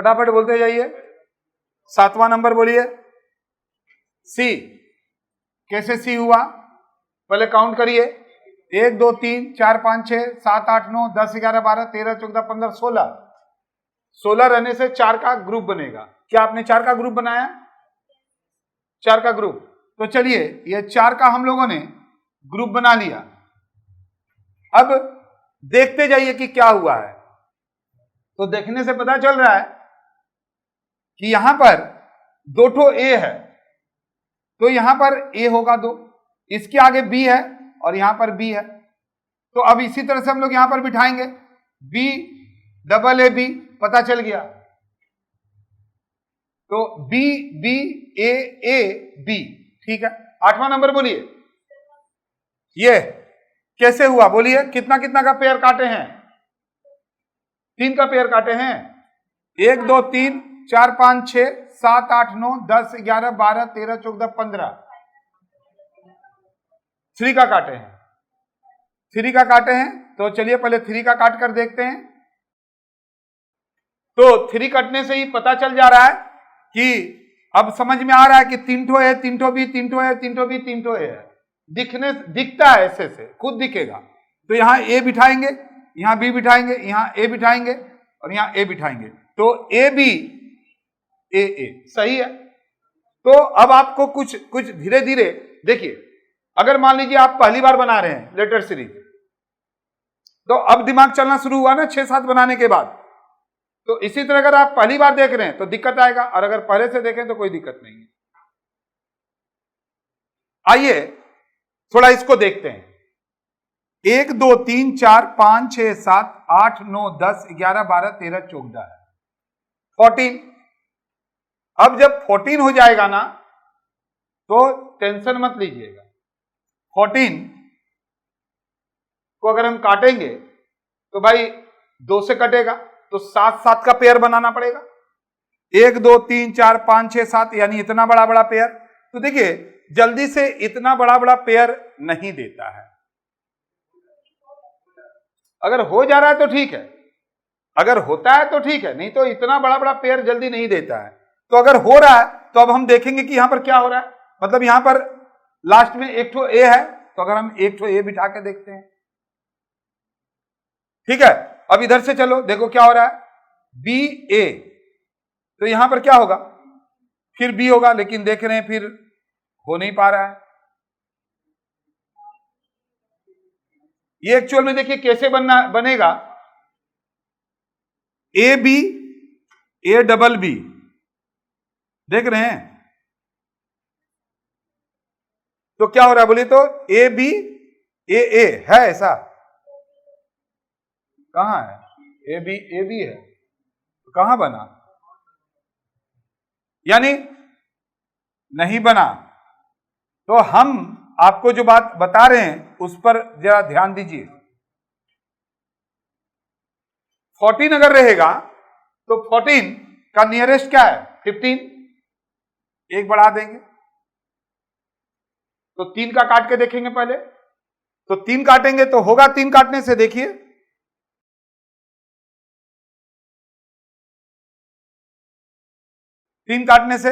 फटाफट बोलते जाइए। 7वां नंबर बोलिए, सी। कैसे सी हुआ, पहले काउंट करिए। 1 2 3 4 5 6 7 8 9 10 11 12 13 14 15 16। 16 रहने से 4 का ग्रुप बनेगा। क्या आपने 4 का ग्रुप बनाया? 4 का ग्रुप। तो चलिए ये 4 का हम लोगों ने ग्रुप बना लिया। अब देखते जाइए कि क्या हुआ है। तो देखने से पता चल रहा है कि यहां पर 2 ठो ए है, तो यहां पर ए होगा 2, इसके आगे बी है और यहां पर बी है। तो अब इसी तरह से हम लोग यहां पर बिठाएंगे, बी डबल ए बी, पता चल गया। तो बी बी ए बी, ठीक है। 8वां नंबर बोलिए, ये कैसे हुआ बोलिए। कितना कितना का पेयर काटे हैं? 3 का पेयर काटे हैं। 1 2 3 4 5 6 7 8 9 10 11 12 13 14 15। 3 का काटे हैं, 3 का काटे हैं। तो चलिए पहले 3 का काट कर देखते हैं। तो 3 कटने से ही पता चल जा रहा है कि अब समझ में आ रहा है कि 3 ठो है, 3 ठो बी, 3 ठो है, 3 ठो बी, 3 ठो ए है। दिखता है ऐसे से, खुद दिखेगा। तो यहां ए बिठाएंगे, यहां बी बिठाएंगे, यहां ए बिठाएंगे और यहां ए बिठाएंगे। तो ए बी ए सही है। तो अब आपको कुछ धीरे धीरे देखिए। अगर मान लीजिए आप पहली बार बना रहे हैं लेटर सीरीज, तो अब दिमाग चलना शुरू हुआ ना 6-7 बनाने के बाद। तो इसी तरह अगर आप पहली बार देख रहे हैं तो दिक्कत आएगा, और अगर पहले से देखें तो कोई दिक्कत नहीं है। आइए थोड़ा इसको देखते हैं। 1 2 3 4 5 6 7 8 9 10 11 12 13 14 है, 14। अब जब 14 हो जाएगा ना तो टेंशन मत लीजिएगा। 14 को अगर हम काटेंगे तो भाई 2 से कटेगा, तो 7 का पेयर बनाना पड़ेगा। 1 2 3 4 5 6 7, यानी इतना बड़ा बड़ा पेयर। तो देखिए जल्दी से इतना बड़ा बड़ा पेयर नहीं देता है। अगर हो जा रहा है तो ठीक है, अगर होता है तो ठीक है, नहीं तो इतना बड़ा बड़ा पेयर जल्दी नहीं देता है। तो अगर हो रहा है तो अब हम देखेंगे कि यहां पर क्या हो रहा है। मतलब यहां पर लास्ट में 1 ठो ए है, तो अगर हम 1 ठो ए बिठा के देखते हैं, ठीक है। अब इधर से चलो, देखो क्या हो रहा है, बी ए। तो यहां पर क्या होगा, फिर बी होगा, लेकिन देख रहे हैं फिर हो नहीं पा रहा है। ये एक्चुअल में देखिए कैसे बनेगा, A B A double B, देख रहे हैं। तो क्या हो रहा है बोलिए, तो ए बी ए है, ऐसा कहां है? ए बी है, तो कहां बना, यानी नहीं बना। तो हम आपको जो बात बता रहे हैं उस पर जरा ध्यान दीजिए। 14 अगर रहेगा तो 14 का नियरेस्ट क्या है, 15, एक बढ़ा देंगे। तो 3 का काट के देखेंगे पहले। तो 3 काटेंगे तो होगा, 3 काटने से देखिए, तीन काटने से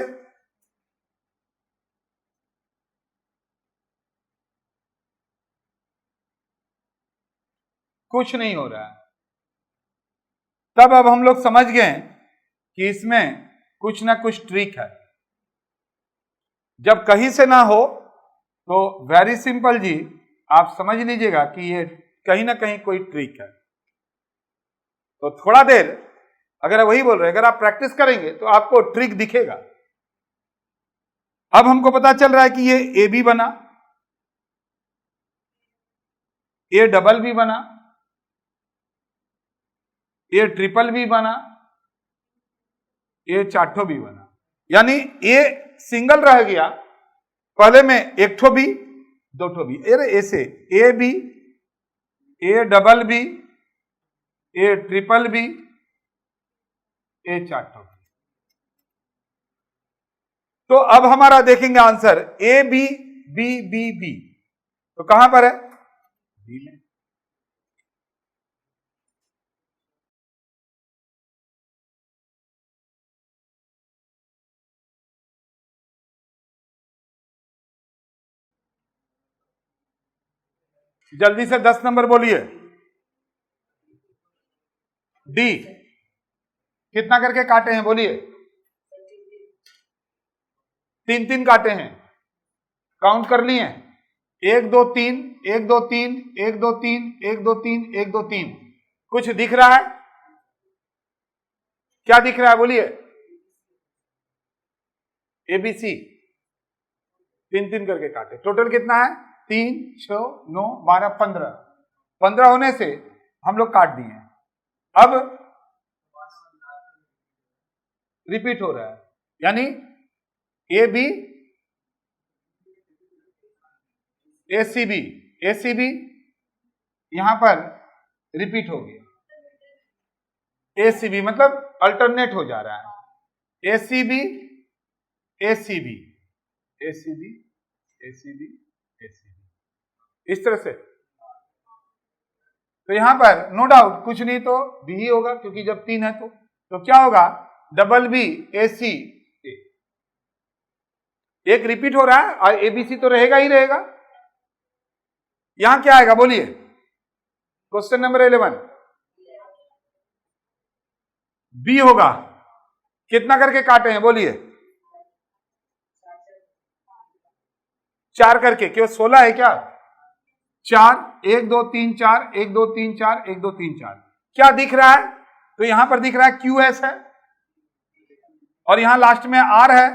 कुछ नहीं हो रहा है। तब अब हम लोग समझ गए कि इसमें कुछ ना कुछ ट्रिक है। जब कहीं से ना हो तो वेरी सिंपल जी, आप समझ लीजिएगा कि ये कहीं ना कहीं कोई ट्रिक है। तो थोड़ा देर, अगर वही बोल रहे हैं, अगर आप प्रैक्टिस करेंगे तो आपको ट्रिक दिखेगा। अब हमको पता चल रहा है कि ये ए बी बना, ए डबल बी बना, ए ट्रिपल बी बना, ए चाठो बी बना। यानी ए सिंगल रह गया, पहले में 1 ठो बी 2 ठो बी। ऐसे A B A double B A triple B A चाठो बी। तो अब हमारा देखेंगे answer A B B B B, तो कहां पर है, बी में। जल्दी से 10 नंबर बोलिए। डी कितना करके काटे हैं बोलिए? 3-3 काटे हैं, काउंट कर लिए? 1 2 3 1 2 3 1 2 3 1 2 3 1 2 3। कुछ दिख रहा है? क्या दिख रहा है बोलिए? ABC 3-3 करके काटे। टोटल कितना है? 3 6 9 12 15। 15 होने से हम लोग काट दिए हैं। अब रिपीट हो रहा है, यानी AB ACB यहां पर रिपीट हो गया। ACB मतलब अल्टरनेट हो जा रहा है। ACB इस तरह से। तो यहां पर नो डाउट कुछ नहीं तो B ही होगा, क्योंकि जब 3 है तो क्या होगा? Double B AC। एक रिपीट हो रहा है और ABC तो रहेगा ही रहेगा। यहां क्या आएगा बोलिए? क्वेश्चन नंबर 11 B होगा। कितना करके काटे हैं बोलिए? 4 करके। क्यों 16 है क्या? 4 1 2 3 4 1 2 3 4 1 2 3 4। क्या दिख रहा है? तो यहां पर दिख रहा है QS है और यहां लास्ट में R है,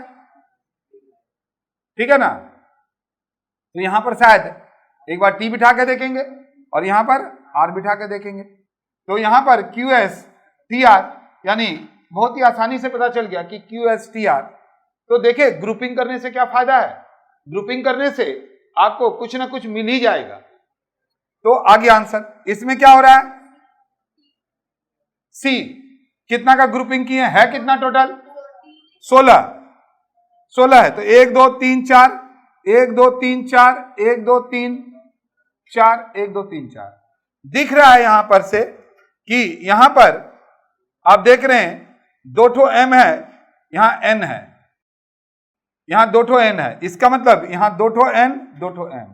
ठीक है ना? तो यहां पर शायद एक बार T बिठा के देखेंगे और यहां पर R बिठा के देखेंगे। तो यहां पर QS TR, यानी बहुत ही आसानी से पता चल गया कि QS TR। तो देखिए ग्रुपिंग करने से क्या फायदा है? ग्रुपिंग करने से आपको कुछ ना कुछ मिल ही जाएगा। तो आगे आंसर इसमें क्या हो रहा है? C कितना का ग्रुपिंग किए है? कितना टोटल? 16 है। तो 1 2 3 4 1 2 3 4 1 2 3 4 1 2 3 4 दिख रहा है यहां पर से कि यहां पर आप देख रहे हैं 2 ठो M है, यहां N है, यहां 2 ठो N है। इसका मतलब यहां 2 ठो N 2 ठो M,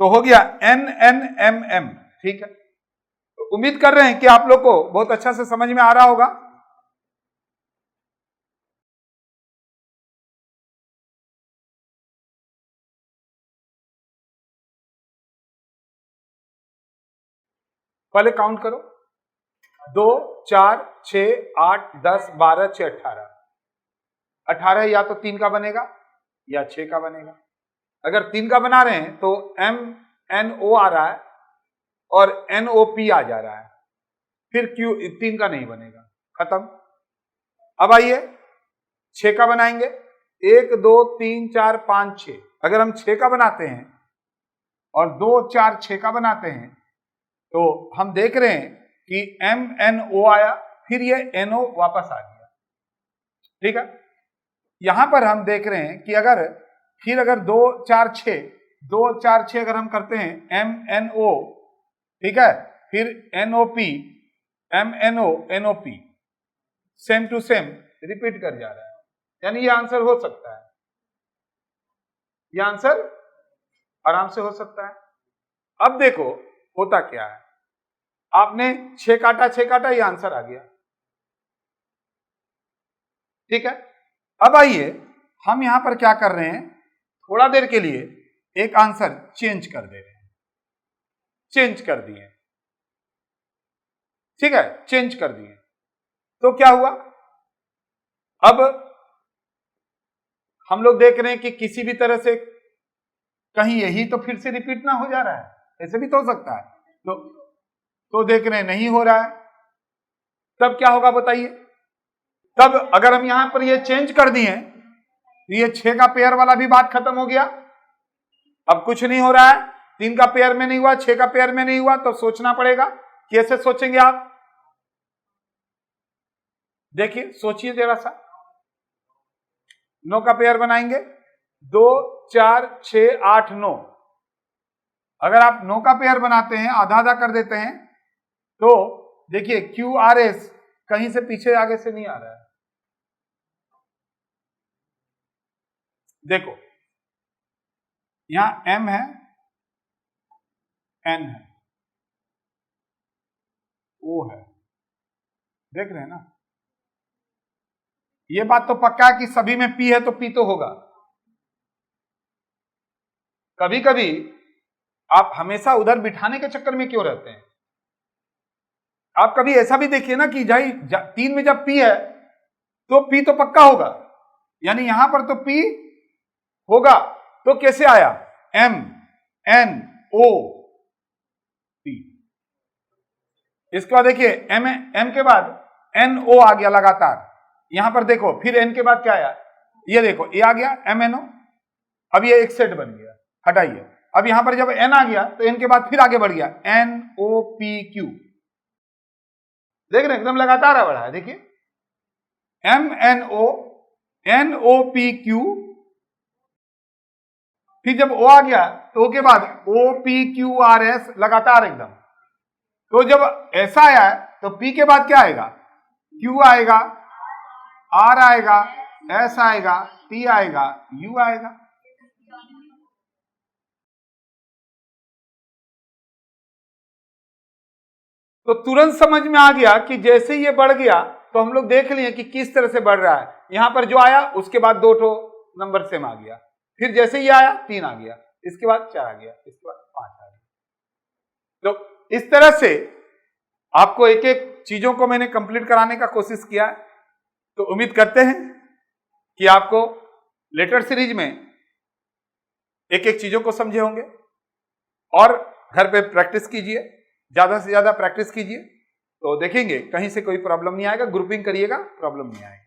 तो हो गया NNMM। ठीक है, तो उम्मीद कर रहे हैं कि आप लोग को बहुत अच्छा से समझ में आ रहा होगा। पहले काउंट करो, 2 4 6 8 10 12 6 18। 18 या तो 3 का बनेगा या 6 का बनेगा। अगर 3 का बना रहे हैं तो MNO आ रहा है और NOP आ जा रहा है, फिर Q 3 का नहीं बनेगा, खत्म। अब आइए 6 का बनाएंगे। 1 2 3 4 5 6। अगर हम 6 का बनाते हैं और 2 4 6 का बनाते हैं तो हम देख रहे हैं कि MNO आया, फिर ये NO वापस आ गया। ठीक है, यहां पर हम देख रहे हैं कि अगर 2 4 6 अगर हम करते हैं MNO, ठीक है, फिर NOP MNO NOP, same to same repeat कर जा रहा है, यानी ये आंसर हो सकता है। ये आंसर आराम से हो सकता है। अब देखो होता क्या है, आपने 6 काटा, ये आंसर आ गया। ठीक है, अब आइए हम यहां पर क्या कर रहे हैं, थोड़ा देर के लिए एक आंसर चेंज कर दे रहे हैं। चेंज कर दिए, ठीक है, चेंज कर दिए तो क्या हुआ? अब हम लोग देख रहे हैं कि किसी भी तरह से कहीं यही तो फिर से रिपीट ना हो जा रहा है, ऐसे भी तो हो सकता है। तो देख रहे हैं नहीं हो रहा है, तब क्या होगा बताइए? तब अगर हम यहां पर ये चेंज कर दिए, ये 6 का पेयर वाला भी बात खत्म हो गया। अब कुछ नहीं हो रहा है, 3 का पेयर में नहीं हुआ, 6 का पेयर में नहीं हुआ, तो सोचना पड़ेगा। कैसे सोचेंगे आप? देखिए सोचिए जरा सा। 9 का पेयर बनाएंगे, 2 4 6 8 9। अगर आप 9 का पेयर बनाते हैं, आधा आधा कर देते हैं, तो देखिए QRS कहीं से पीछे आगे से नहीं आ रहा है। देखो यहां M है, N है, O है, देख रहे हैं ना। ये बात तो पक्का है कि सभी में P है तो P तो होगा। कभी कभी आप हमेशा उधर बिठाने के चक्कर में क्यों रहते हैं? आप कभी ऐसा भी देखिए ना कि भाई 3 में जब P है तो P तो पक्का होगा, यानी यहां पर तो P होगा। तो कैसे आया? M N O P। इसके बाद देखिए M के बाद N O आ गया लगातार। यहां पर देखो फिर N के बाद क्या आया? ये देखो ये आ गया M N O। अब ये एक सेट बन गया, हटाइए। अब यहां पर जब N आ गया तो N के बाद फिर आगे बढ़ गया N O P Q। देख रहे हैं एकदम लगातार आ बढ़ा है। देखिए M N O P Q, फिर जब O आ गया तो O के बाद O P Q R S लगातार एकदम। तो जब ऐसा आया है तो P के बाद क्या आएगा? Q आएगा, R आएगा, S आएगा, T आएगा, U आएगा। तो तुरंत समझ में आ गया कि जैसे ये बढ़ गया तो हम लोग देख लिए कि किस तरह से बढ़ रहा है। यहां पर जो आया उसके बाद 2 ठो नंबर सेम आ गया, फिर जैसे ये आया 3 आ गया, इसके बाद 4 आ गया, इसके बाद 5 आ गया। तो इस तरह से आपको एक एक चीजों को मैंने कंप्लीट कराने का कोशिश किया। तो उम्मीद करते हैं कि आपको लेटर सीरीज में एक एक चीजों को समझे होंगे, और घर पे प्रैक्टिस कीजिए, ज्यादा से ज्यादा प्रैक्टिस कीजिए, तो देखेंगे कहीं से कोई प्रॉब्लम नहीं आएगा। ग्रुपिंग करिएगा, प्रॉब्लम नहीं आएगा।